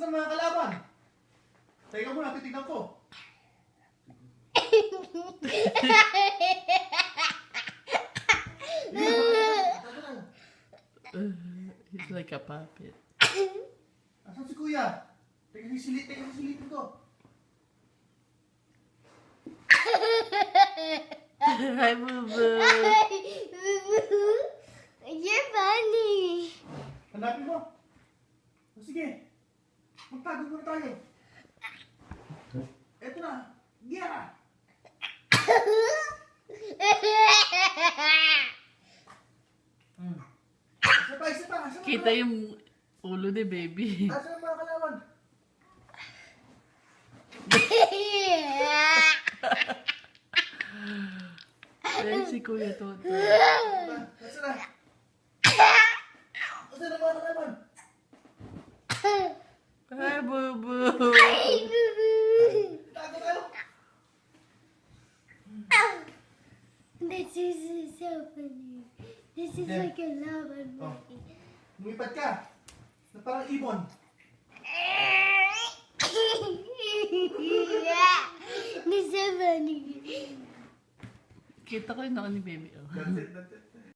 Nasaan ang mga kalaban? Teka muna, titignan ko. He's like a puppet. Nasaan si Kuya? Teka silitin ko. Hi, Boo Boo. You're funny. Hanapin mo. O sige. Magtago muna tayo. Eto na. Giyara. Isa pa. Kita yung ulo ni baby. Nasaan ang mga kalaban? Ayan si Kuya Toto. Nasaan na? Nasaan ang mga kalaban? Hi, Boo Boo. Tago tayo. This is so funny. This is Yeah. like a lava Oh. movie. Lumipad ka. Na parang ibon. This is so funny. Kita ko yung ako ni baby. Oh. That's it.